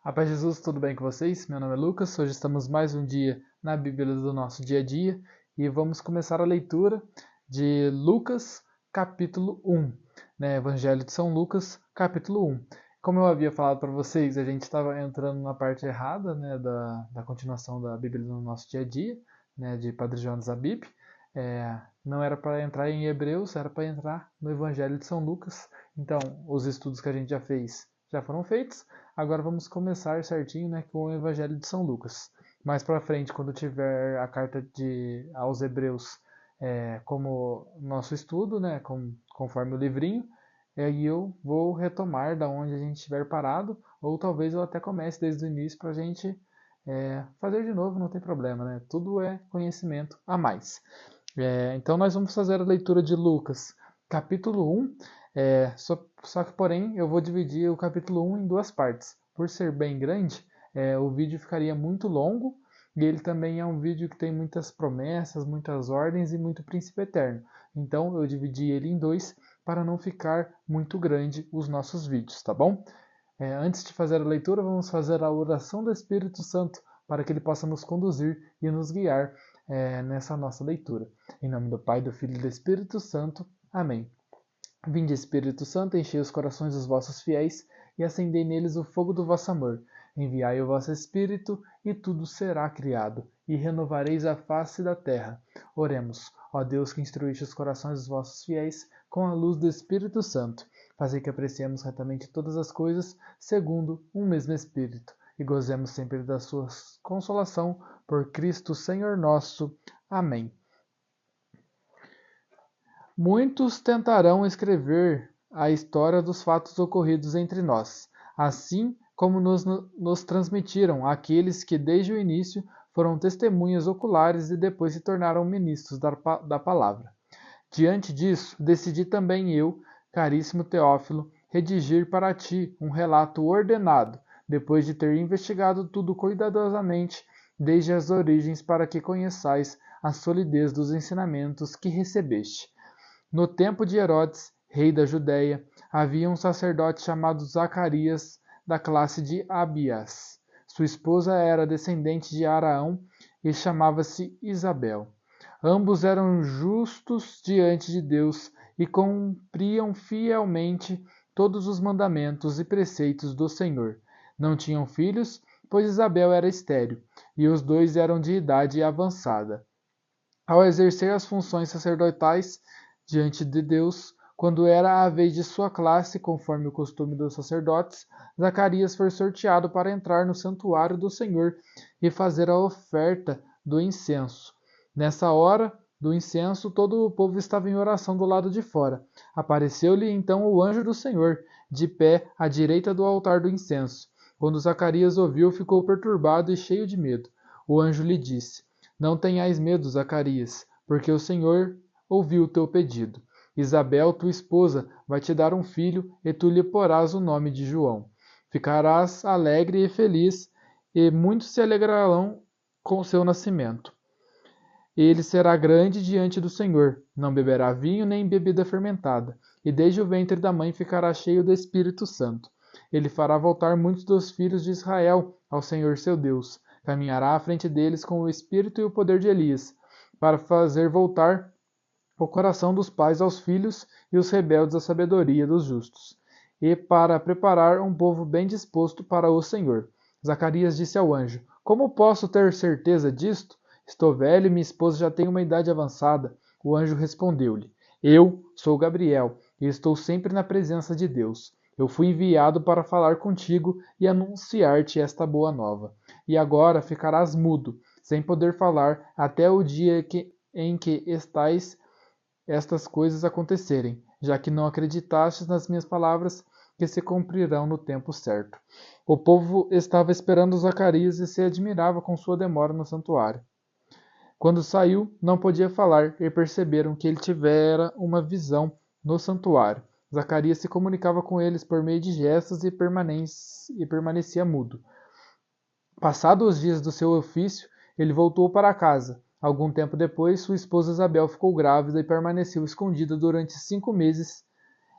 A paz de Jesus, tudo bem com vocês? Meu nome é Lucas, hoje estamos mais um dia na Bíblia do nosso dia a dia e vamos começar a leitura de Lucas, capítulo 1, Evangelho de São Lucas, capítulo 1. Como eu havia falado para vocês, a gente estava entrando na parte errada da continuação da Bíblia no nosso dia a dia, de Padre Jonas Abib. Não era para entrar em Hebreus, era para entrar no Evangelho de São Lucas. Então, os estudos que a gente já fez já foram feitos. Agora vamos começar certinho, com o Evangelho de São Lucas. Mais para frente, quando tiver a carta aos Hebreus como nosso estudo, conforme o livrinho, aí eu vou retomar da onde a gente estiver parado, ou talvez eu até comece desde o início para a gente fazer de novo, não tem problema, Tudo é conhecimento a mais. Então nós vamos fazer a leitura de Lucas, capítulo 1, só que, porém, eu vou dividir o capítulo 1 em duas partes. Por ser bem grande, o vídeo ficaria muito longo, e ele também é um vídeo que tem muitas promessas, muitas ordens e muito princípio eterno. Então eu dividi ele em dois para não ficar muito grande os nossos vídeos, tá bom? Antes de fazer a leitura, vamos fazer a oração do Espírito Santo para que ele possa nos conduzir e nos guiar nessa nossa leitura. Em nome do Pai, do Filho e do Espírito Santo. Amém. Vinde, Espírito Santo, enchei os corações dos vossos fiéis e acendei neles o fogo do vosso amor. Enviai o vosso Espírito e tudo será criado, e renovareis a face da terra. Oremos, ó Deus que instruíste os corações dos vossos fiéis com a luz do Espírito Santo. Fazei que apreciemos retamente todas as coisas segundo um mesmo Espírito, e gozemos sempre da sua consolação por Cristo Senhor nosso. Amém. Muitos tentarão escrever a história dos fatos ocorridos entre nós, assim como nos transmitiram aqueles que desde o início foram testemunhas oculares e depois se tornaram ministros da palavra. Diante disso, decidi também eu, caríssimo Teófilo, redigir para ti um relato ordenado, depois de ter investigado tudo cuidadosamente desde as origens, para que conheçais a solidez dos ensinamentos que recebeste. No tempo de Herodes, rei da Judéia, havia um sacerdote chamado Zacarias, da classe de Abias. Sua esposa era descendente de Araão e chamava-se Isabel. Ambos eram justos diante de Deus e cumpriam fielmente todos os mandamentos e preceitos do Senhor. Não tinham filhos, pois Isabel era estéril, e os dois eram de idade avançada. Ao exercer as funções sacerdotais diante de Deus, quando era a vez de sua classe, conforme o costume dos sacerdotes, Zacarias foi sorteado para entrar no santuário do Senhor e fazer a oferta do incenso. Nessa hora do incenso, todo o povo estava em oração do lado de fora. Apareceu-lhe então o anjo do Senhor, de pé à direita do altar do incenso. Quando Zacarias ouviu, ficou perturbado e cheio de medo. O anjo lhe disse: Não tenhais medo, Zacarias, porque o Senhor ouviu o teu pedido. Isabel, tua esposa, vai te dar um filho, e tu lhe porás o nome de João. Ficarás alegre e feliz, e muitos se alegrarão com o seu nascimento. Ele será grande diante do Senhor, não beberá vinho nem bebida fermentada, e desde o ventre da mãe ficará cheio do Espírito Santo. Ele fará voltar muitos dos filhos de Israel ao Senhor seu Deus. Caminhará à frente deles com o espírito e o poder de Elias, para fazer voltar o coração dos pais aos filhos e os rebeldes à sabedoria dos justos, e para preparar um povo bem disposto para o Senhor. Zacarias disse ao anjo: Como posso ter certeza disto? Estou velho e minha esposa já tem uma idade avançada. O anjo respondeu-lhe: Eu sou Gabriel e estou sempre na presença de Deus. Eu fui enviado para falar contigo e anunciar-te esta boa nova. E agora ficarás mudo, sem poder falar, até o dia em que estas coisas acontecerem, já que não acreditastes nas minhas palavras, que se cumprirão no tempo certo. O povo estava esperando Zacarias e se admirava com sua demora no santuário. Quando saiu, não podia falar, e perceberam que ele tivera uma visão no santuário. Zacarias se comunicava com eles por meio de gestos e permanecia mudo. Passados os dias do seu ofício, ele voltou para casa. Algum tempo depois, sua esposa Isabel ficou grávida e permaneceu escondida durante 5 meses.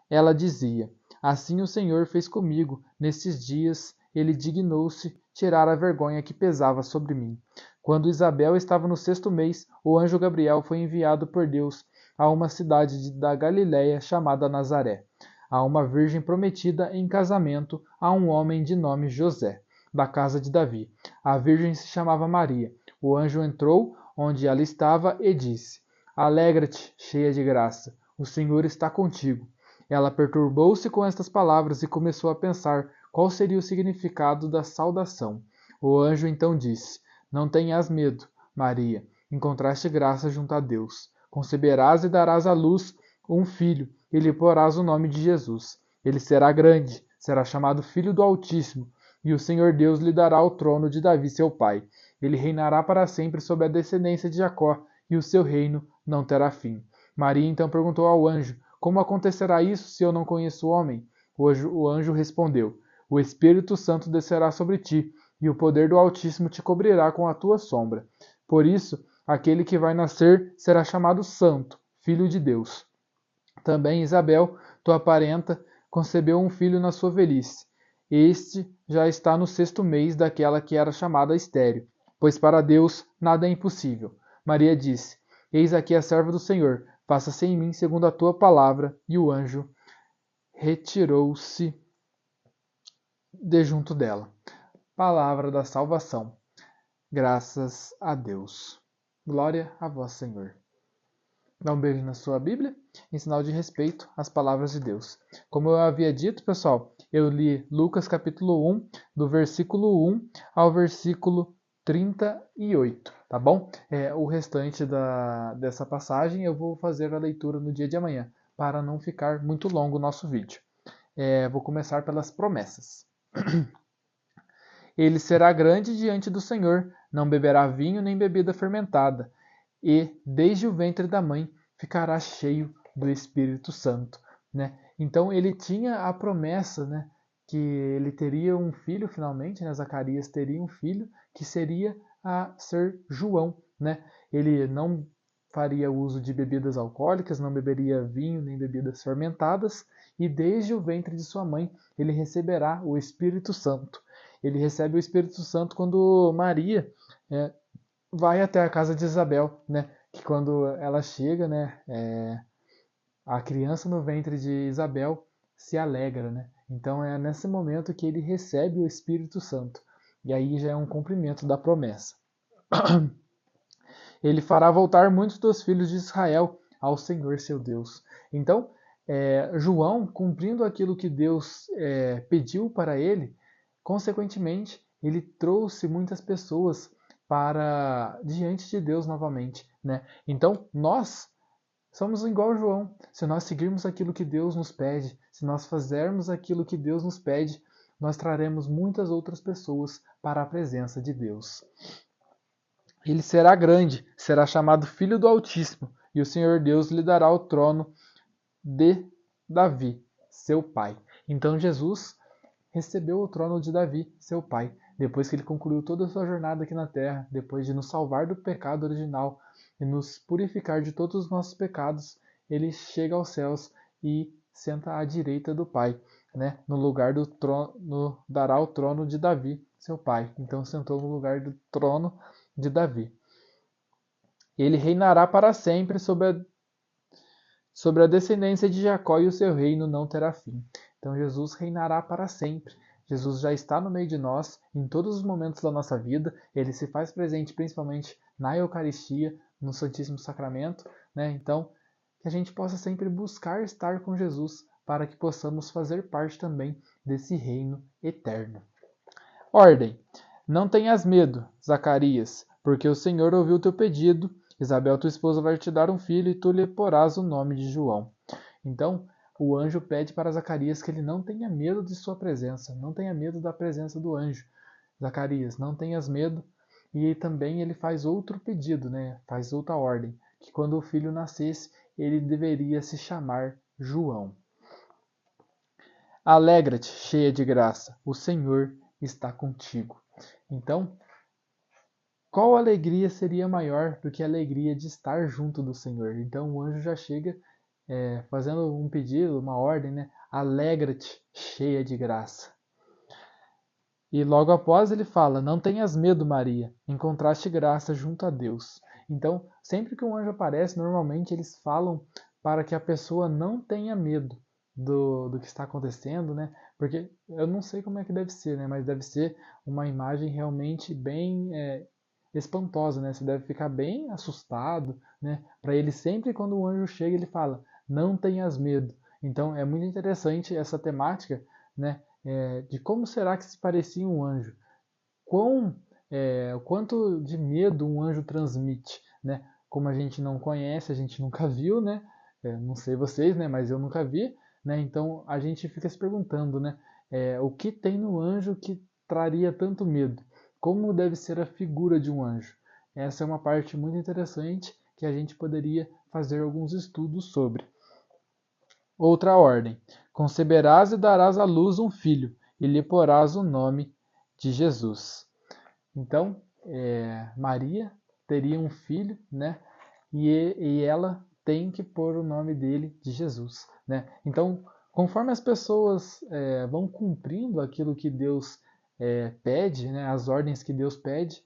Ela dizia: Assim o Senhor fez comigo nesses dias ele dignou-se tirar a vergonha que pesava sobre mim. Quando Isabel estava no 6º mês, o anjo Gabriel foi enviado por Deus a uma cidade da Galiléia chamada Nazaré, a uma virgem prometida em casamento a um homem de nome José, da casa de Davi. A virgem se chamava Maria. O anjo entrou onde ela estava e disse: Alegra-te, cheia de graça, o Senhor está contigo. Ela perturbou-se com estas palavras e começou a pensar qual seria o significado da saudação. O anjo então disse: Não tenhas medo, Maria, encontraste graça junto a Deus. Conceberás e darás à luz um filho, e lhe porás o nome de Jesus. Ele será grande, será chamado Filho do Altíssimo, e o Senhor Deus lhe dará o trono de Davi seu pai. Ele reinará para sempre sobre a descendência de Jacó, e o seu reino não terá fim. Maria então perguntou ao anjo: Como acontecerá isso se eu não conheço o homem? O anjo respondeu: O Espírito Santo descerá sobre ti, e o poder do Altíssimo te cobrirá com a tua sombra. Por isso, aquele que vai nascer será chamado Santo, Filho de Deus. Também Isabel, tua parenta, concebeu um filho na sua velhice. Este já está no 6º mês daquela que era chamada estéril, pois para Deus nada é impossível. Maria disse: Eis aqui a serva do Senhor, faça-se em mim segundo a tua palavra. E o anjo retirou-se de junto dela. Palavra da salvação. Graças a Deus. Glória a vós, Senhor. Dá um beijo na sua Bíblia, em sinal de respeito às palavras de Deus. Como eu havia dito, pessoal, eu li Lucas capítulo 1, do versículo 1 ao versículo 38, tá bom? O restante dessa passagem eu vou fazer a leitura no dia de amanhã, para não ficar muito longo o nosso vídeo. Vou começar pelas promessas. Ele será grande diante do Senhor, não beberá vinho nem bebida fermentada, e desde o ventre da mãe ficará cheio do Espírito Santo, né? Então ele tinha a promessa, né, que ele teria um filho finalmente, né? Zacarias teria um filho que seria a ser João, né? Ele não faria uso de bebidas alcoólicas, não beberia vinho nem bebidas fermentadas, e desde o ventre de sua mãe ele receberá o Espírito Santo. Ele recebe o Espírito Santo quando Maria vai até a casa de Isabel, né? Que quando ela chega, né, a criança no ventre de Isabel se alegra, né? Então é nesse momento que ele recebe o Espírito Santo. E aí já é um cumprimento da promessa. Ele fará voltar muitos dos filhos de Israel ao Senhor seu Deus. Então, João, cumprindo aquilo que Deus pediu para ele, consequentemente, ele trouxe muitas pessoas para diante de Deus novamente, né? Então, nós somos igual João. Se nós seguirmos aquilo que Deus nos pede, se nós fizermos aquilo que Deus nos pede, nós traremos muitas outras pessoas para a presença de Deus. Ele será grande, será chamado Filho do Altíssimo, e o Senhor Deus lhe dará o trono de Davi, seu pai. Então Jesus recebeu o trono de Davi, seu pai, depois que ele concluiu toda a sua jornada aqui na terra, depois de nos salvar do pecado original e nos purificar de todos os nossos pecados, ele chega aos céus e senta à direita do Pai, né? No lugar do trono, dará o trono de Davi, seu pai. Então sentou no lugar do trono de Davi. Ele reinará para sempre sobre a descendência de Jacó, e o seu reino não terá fim. Então Jesus reinará para sempre. Jesus já está no meio de nós em todos os momentos da nossa vida. Ele se faz presente principalmente na Eucaristia, no Santíssimo Sacramento, né? Então, que a gente possa sempre buscar estar com Jesus para que possamos fazer parte também desse reino eterno. Ordem. Não tenhas medo, Zacarias, porque o Senhor ouviu teu pedido. Isabel, tua esposa, vai te dar um filho e tu lhe porás o nome de João. Então, o anjo pede para Zacarias que ele não tenha medo de sua presença, não tenha medo da presença do anjo. Zacarias, não tenhas medo. E também ele faz outro pedido, né? Faz outra ordem, que quando o filho nascesse, ele deveria se chamar João. Alegra-te, cheia de graça, o Senhor está contigo. Então, qual alegria seria maior do que a alegria de estar junto do Senhor? Então o anjo já chega fazendo um pedido, uma ordem, né? Alegra-te, cheia de graça. E logo após ele fala: Não tenhas medo, Maria, encontraste graça junto a Deus. Então, sempre que um anjo aparece, normalmente eles falam para que a pessoa não tenha medo do que está acontecendo, né? Porque eu não sei como é que deve ser, né? Mas deve ser uma imagem realmente bem espantosa, né? Você deve ficar bem assustado, né? Para ele sempre quando o anjo chega, ele fala: Não tenhas medo. Então, é muito interessante essa temática, né? De como será que se parecia um anjo, o quanto de medo um anjo transmite, né? Como a gente não conhece, a gente nunca viu, né? Não sei vocês, né? Mas eu nunca vi, né? Então a gente fica se perguntando, né? O que tem no anjo que traria tanto medo? Como deve ser a figura de um anjo? Essa é uma parte muito interessante que a gente poderia fazer alguns estudos sobre. Outra ordem: conceberás e darás à luz um filho, e lhe porás o nome de Jesus. Então, Maria teria um filho, né? E ela tem que pôr o nome dele de Jesus, né? Então, conforme as pessoas vão cumprindo aquilo que Deus pede, né? As ordens que Deus pede,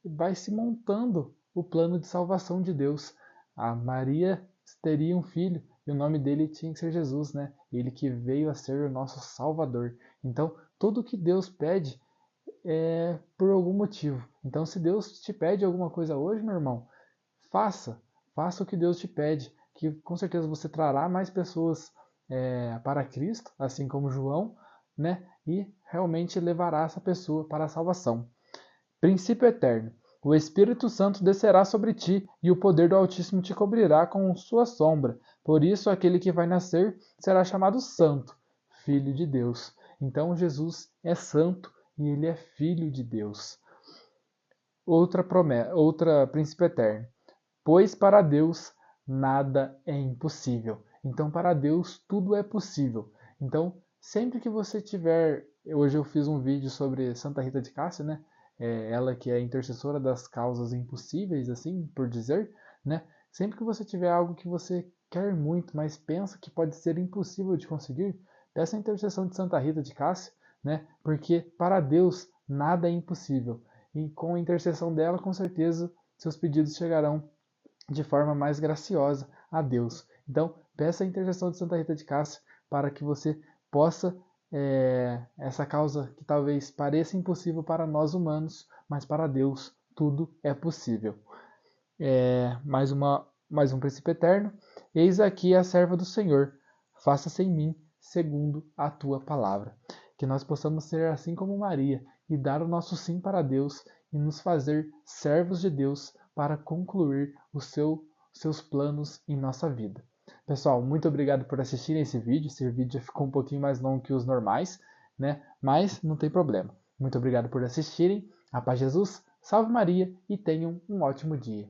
vai se montando o plano de salvação de Deus. A Maria teria um filho e o nome dele tinha que ser Jesus, né? Ele que veio a ser o nosso Salvador. Então, tudo que Deus pede por algum motivo. Então, se Deus te pede alguma coisa hoje, meu irmão, faça. Faça o que Deus te pede, que com certeza você trará mais pessoas para Cristo, assim como João, né? E realmente levará essa pessoa para a salvação. Princípio eterno. O Espírito Santo descerá sobre ti, e o poder do Altíssimo te cobrirá com sua sombra. Por isso, aquele que vai nascer será chamado Santo, Filho de Deus. Então, Jesus é santo e ele é Filho de Deus. Outra promessa, outra princípio eterno. Pois para Deus nada é impossível. Então, para Deus tudo é possível. Então, sempre que você tiver. Hoje eu fiz um vídeo sobre Santa Rita de Cássia, né? Ela que é intercessora das causas impossíveis, assim por dizer, né? Sempre que você tiver algo que você quer muito, mas pensa que pode ser impossível de conseguir, peça a intercessão de Santa Rita de Cássia, né? Porque para Deus nada é impossível. E com a intercessão dela, com certeza, seus pedidos chegarão de forma mais graciosa a Deus. Então, peça a intercessão de Santa Rita de Cássia para que você possa essa causa que talvez pareça impossível para nós humanos, mas para Deus tudo é possível. Mais um princípio eterno. Eis aqui a serva do Senhor, faça-se em mim segundo a tua palavra. Que nós possamos ser assim como Maria e dar o nosso sim para Deus e nos fazer servos de Deus para concluir seus planos em nossa vida. Pessoal, muito obrigado por assistirem esse vídeo. Esse vídeo ficou um pouquinho mais longo que os normais, né? Mas não tem problema. Muito obrigado por assistirem. A paz de Jesus, salve Maria e tenham um ótimo dia.